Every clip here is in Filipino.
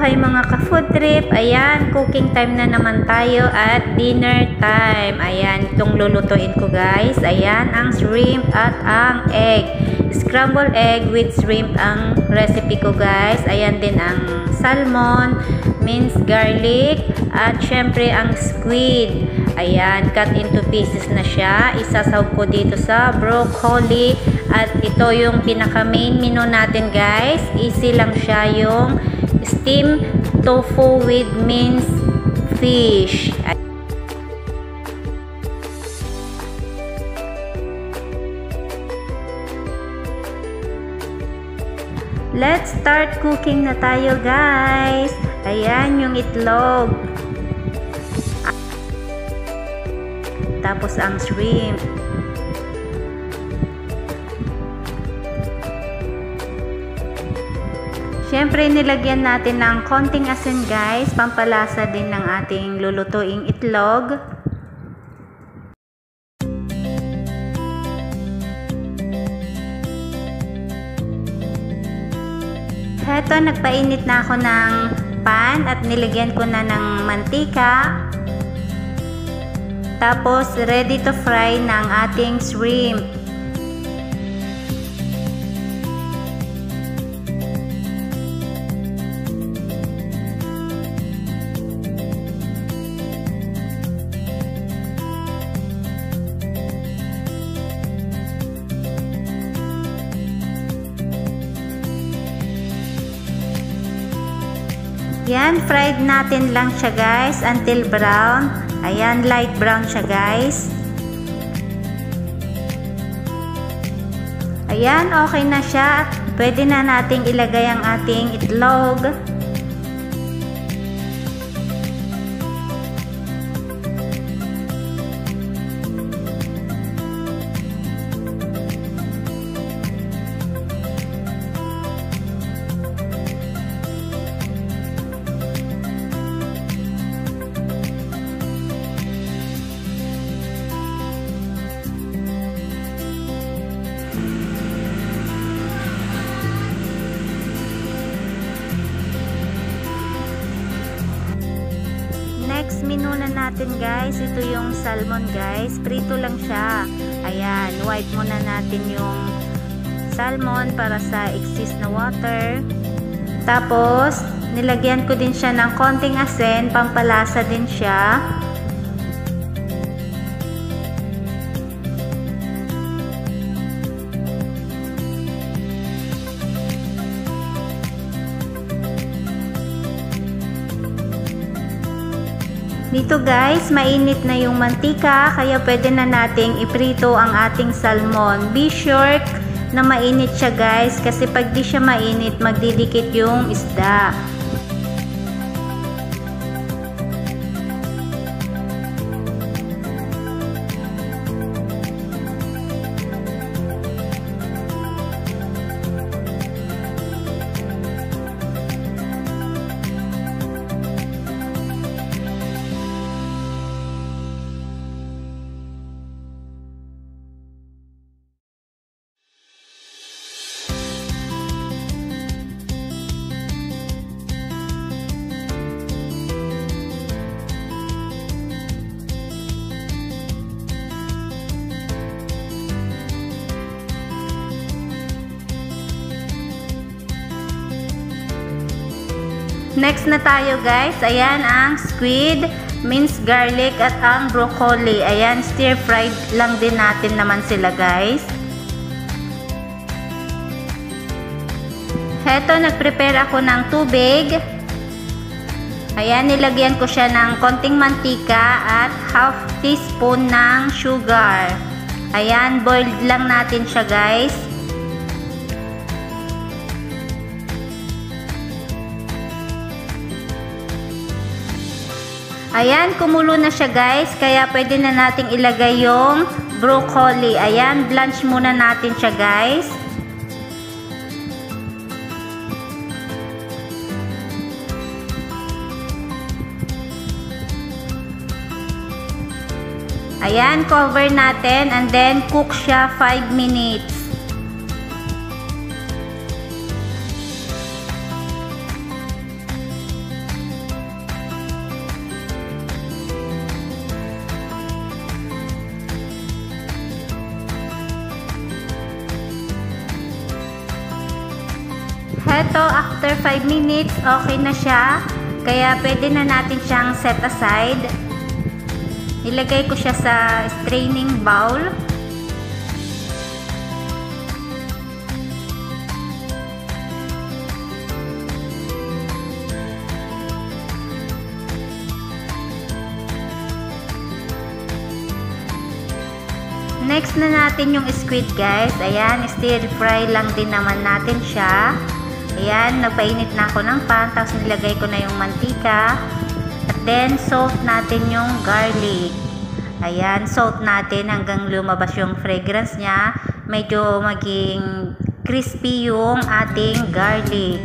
buhay mga ka-food trip. Ayan, cooking time na naman tayo at dinner time. Ayan, itong lulutuin ko guys. Ayan, ang shrimp at ang egg. Scrambled egg with shrimp ang recipe ko guys. Ayan din ang salmon, minced garlic, at syempre ang squid. Ayan, cut into pieces na siya. Isasawag ko dito sa broccoli. At ito yung pinaka main menu natin guys. Easy lang siya, yung steamed tofu with minced fish. Let's start cooking na tayo guys. Ayan yung itlog. Tapos ang shrimp. Siyempre, nilagyan natin ng konting asin guys, pampalasa din ng ating lulutuing itlog. Heto, nagpainit na ako ng pan at nilagyan ko na ng mantika. Tapos, ready to fry ng ating shrimp. Yan, fried natin lang siya guys until brown. Ayan, light brown siya guys. Ayan, okay na siya. Pwede na nating ilagay ang ating itlog. Next menu na natin guys, ito yung salmon guys, prito lang siya. Ayan, wipe muna natin yung salmon para sa excess na water. Tapos, nilagyan ko din siya ng konting asin, pampalasa din siya. Dito guys, mainit na yung mantika, kaya pwede na nating iprito ang ating salmon. Be sure na mainit siya guys, kasi pag di siya mainit, magdidikit yung isda. Next na tayo guys, ayan ang squid, minced garlic at ang broccoli. Ayan, stir fried lang din natin naman sila guys. Heto, nagprepare ako ng tubig. Ayan, nilagyan ko siya ng konting mantika at half teaspoon ng sugar. Ayan, boiled lang natin siya guys. Ayan, kumulo na siya guys, kaya pwede na nating ilagay yung broccoli. Ayan, blanch muna natin siya guys. Ayan, cover natin and then cook siya 5 minutes. ito, after 5 minutes, okay na siya. Kaya pwede na natin siyang set aside. Nilagay ko siya sa straining bowl. Next na natin yung squid guys. Ayan, stir fry lang din naman natin siya. Ayan, nagpainit na ako ng pan. Tapos nilagay ko na yung mantika. At then, salt natin yung garlic. Ayan, salt natin hanggang lumabas yung fragrance niya. Medyo maging crispy yung ating garlic.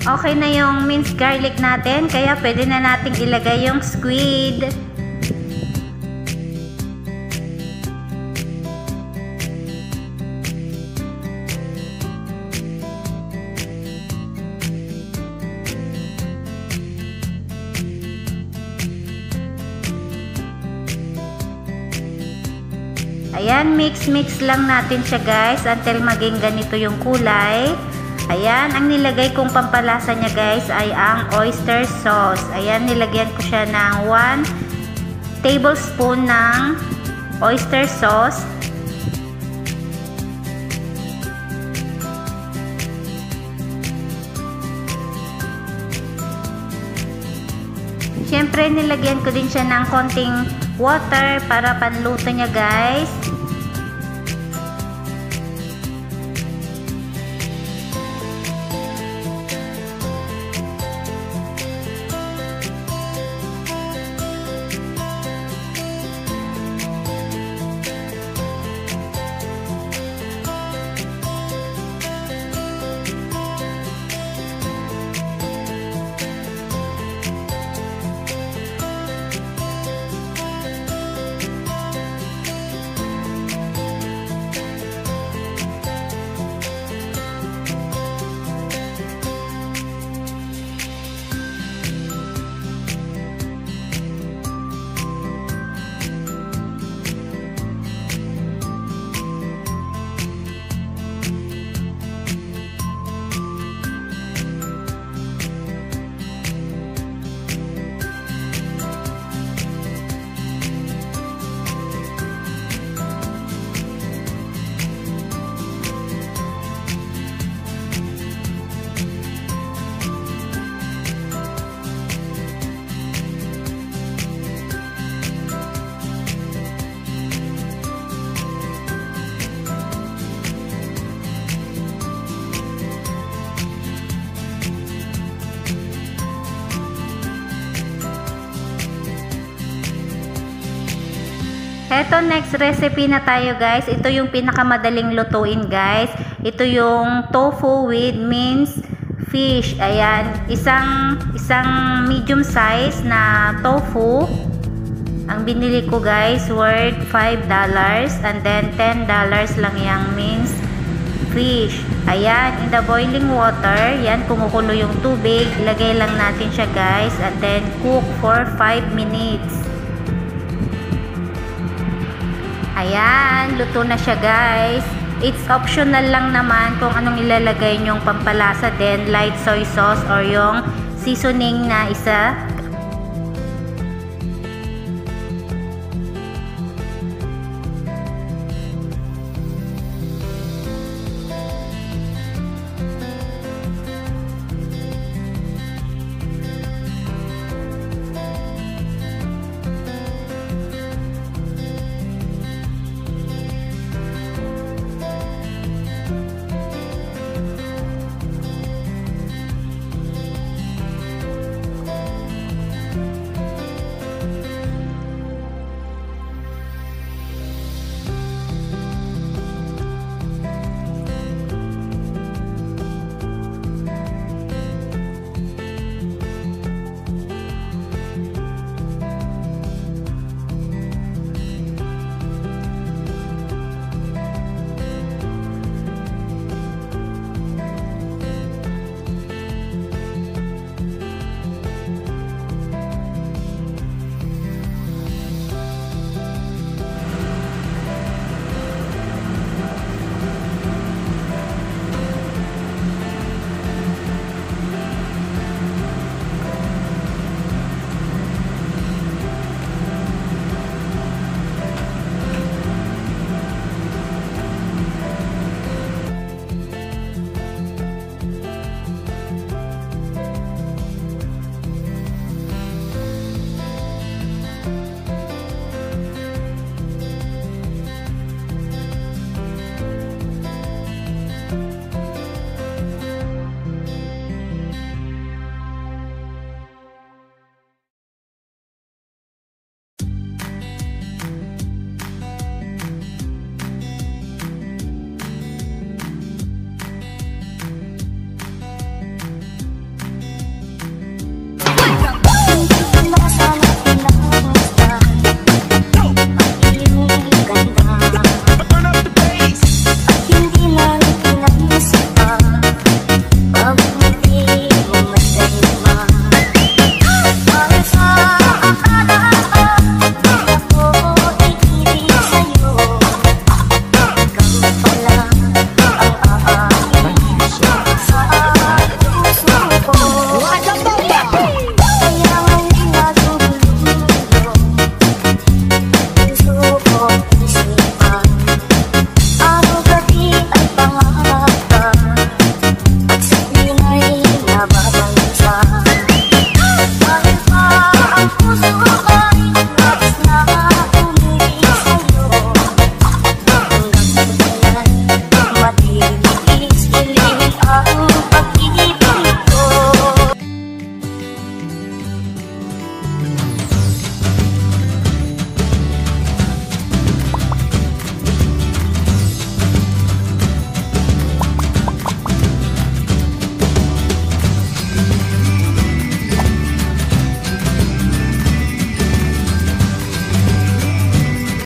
Okay na yung minced garlic natin, kaya pwede na nating ilagay yung squid. Ayan, mix lang natin siya guys until maging ganito yung kulay. Ayan, ang nilagay kong pampalasa niya guys ay ang oyster sauce. Ayan, nilagyan ko siya ng 1 tablespoon ng oyster sauce. Siyempre, nilagyan ko din siya ng konting water para panluto niya guys. Eto, next recipe na tayo guys. Ito yung pinakamadaling lutuin guys. Ito yung tofu with minced fish. Ayan, isang medium size na tofu. Ang binili ko guys worth $5 and then $10 lang yung minced fish. Ayan, in the boiling water, yan, kumukulo yung tubig. Ilagay lang natin siya guys and then cook for 5 minutes. Ayan, luto na siya guys. It's optional lang naman kung anong ilalagay nyong pampalasa din, light soy sauce or yung seasoning na isa